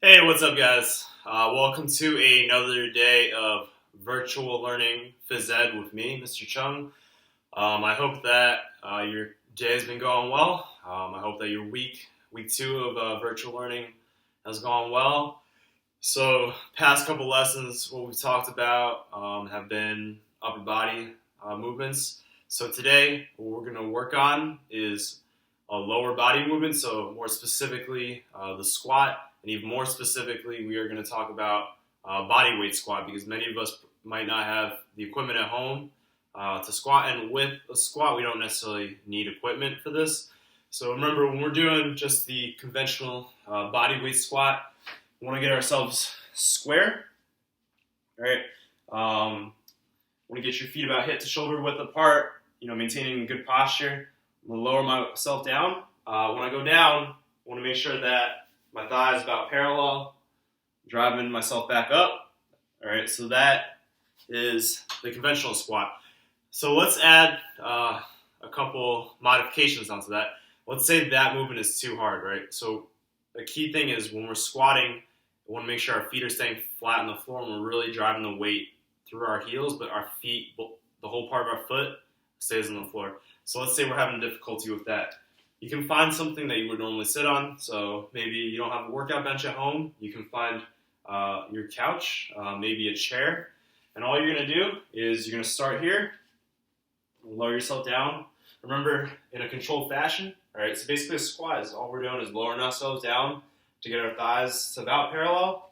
Hey, what's up, guys? Welcome to another day of virtual learning phys ed with me, Mr. Cheung. I hope that your day has been going well. I hope that your week two of virtual learning has gone well. So, past couple lessons, what we've talked about have been upper body movements. So today, what we're going to work on is a lower body movement. So more specifically, the squat. And even more specifically, we are going to talk about body weight squat because many of us might not have the equipment at home to squat. And with a squat, we don't necessarily need equipment for this. So remember, when we're doing just the conventional body weight squat, we want to get ourselves square. All right. Want to get your feet about hip to shoulder width apart, maintaining good posture. I'm going to lower myself down. When I go down, I want to make sure that my thigh is about parallel, driving myself back up. All right, so that is the conventional squat. So let's add a couple modifications onto that. Let's say that movement is too hard, right? So the key thing is when we're squatting, we want to make sure our feet are staying flat on the floor and we're really driving the weight through our heels, but our feet, the whole part of our foot, stays on the floor. So let's say we're having difficulty with that. You can find something that you would normally sit on. So maybe you don't have a workout bench at home. You can find your couch, maybe a chair. And all you're going to do is you're going to start here, lower yourself down. Remember, in a controlled fashion. All right, so basically a squat is all we're doing is lowering ourselves down to get our thighs to about parallel.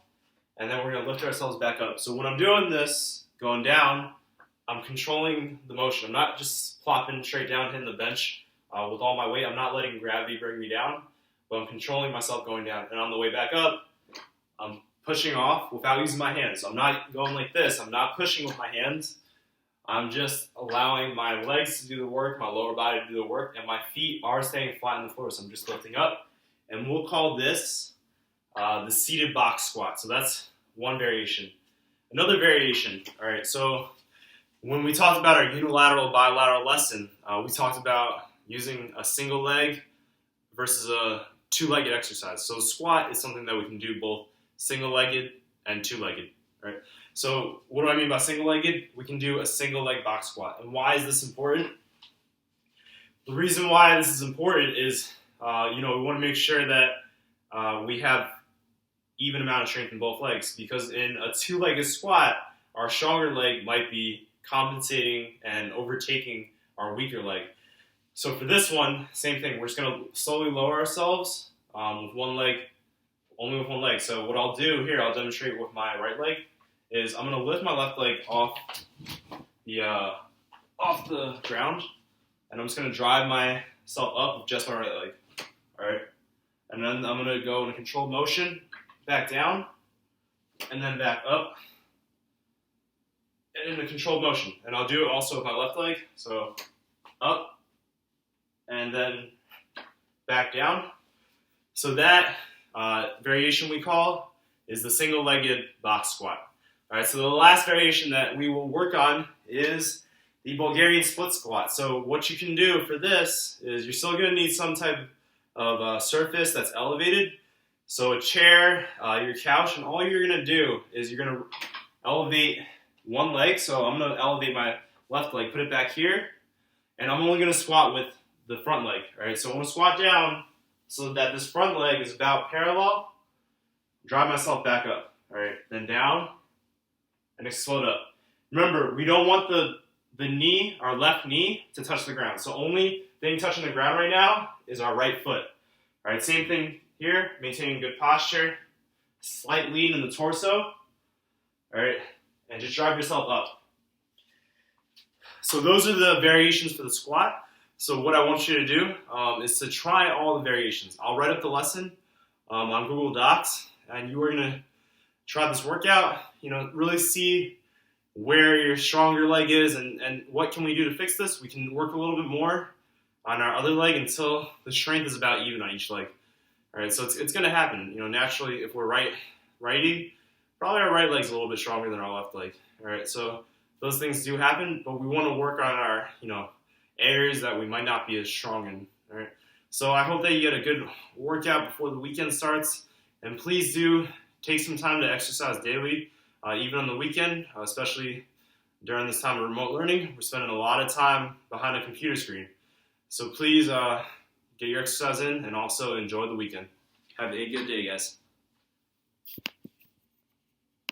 And then we're going to lift ourselves back up. So when I'm doing this, going down, I'm controlling the motion. I'm not just plopping straight down, hitting the bench with all my weight. I'm not letting gravity bring me down, but I'm controlling myself going down. And on the way back up, I'm pushing off without using my hands. I'm not going like this. I'm not pushing with my hands. I'm just allowing my legs to do the work, my lower body to do the work, and my feet are staying flat on the floor. So I'm just lifting up. And we'll call this the seated box squat. So that's one variation. Another variation, all right, so when we talked about our unilateral, bilateral lesson, we talked about using a single leg versus a two-legged exercise. So squat is something that we can do both single-legged and two-legged, right? So what do I mean by single-legged? We can do a single-leg box squat. And why is this important? The reason why this is important is, we want to make sure that we have even amount of strength in both legs, because in a two-legged squat, our stronger leg might be compensating and overtaking our weaker leg. So for this one, same thing. We're just going to slowly lower ourselves with one leg, only with one leg. So what I'll do here, I'll demonstrate with my right leg, is I'm going to lift my left leg off the ground, and I'm just going to drive myself up with just my right leg. All right, and then I'm going to go in a controlled motion, back down, and then back up. In a controlled motion, and I'll do it also with my left leg. So up and then back down. So that variation we call is the single-legged box squat. All right, so the last variation that we will work on is the Bulgarian split squat. So what you can do for this is you're still going to need some type of surface that's elevated. So a chair, your couch, and all you're going to do is you're going to elevate one leg. So I'm going to elevate my left leg, put it back here, and I'm only going to squat with the front leg. All right, so I'm going to squat down so that this front leg is about parallel, drive myself back up. All right, then down, and explode up. Remember, we don't want the knee, our left knee, to touch the ground. So only thing touching the ground right now is our right foot. All right, same thing here, maintaining good posture, slight lean in the torso. All right, and just drive yourself up. So those are the variations for the squat. So what I want you to do is to try all the variations. I'll write up the lesson on Google Docs, and you are going to try this workout, really see where your stronger leg is and what can we do to fix this. We can work a little bit more on our other leg until the strength is about even on each leg. All right, so it's going to happen. Naturally, if we're righty, probably our right leg's a little bit stronger than our left leg. All right, so those things do happen, but we want to work on our, areas that we might not be as strong in. All right, so I hope that you get a good workout before the weekend starts, and please do take some time to exercise daily, even on the weekend, especially during this time of remote learning. We're spending a lot of time behind a computer screen. So please get your exercise in and also enjoy the weekend. Have a good day, guys.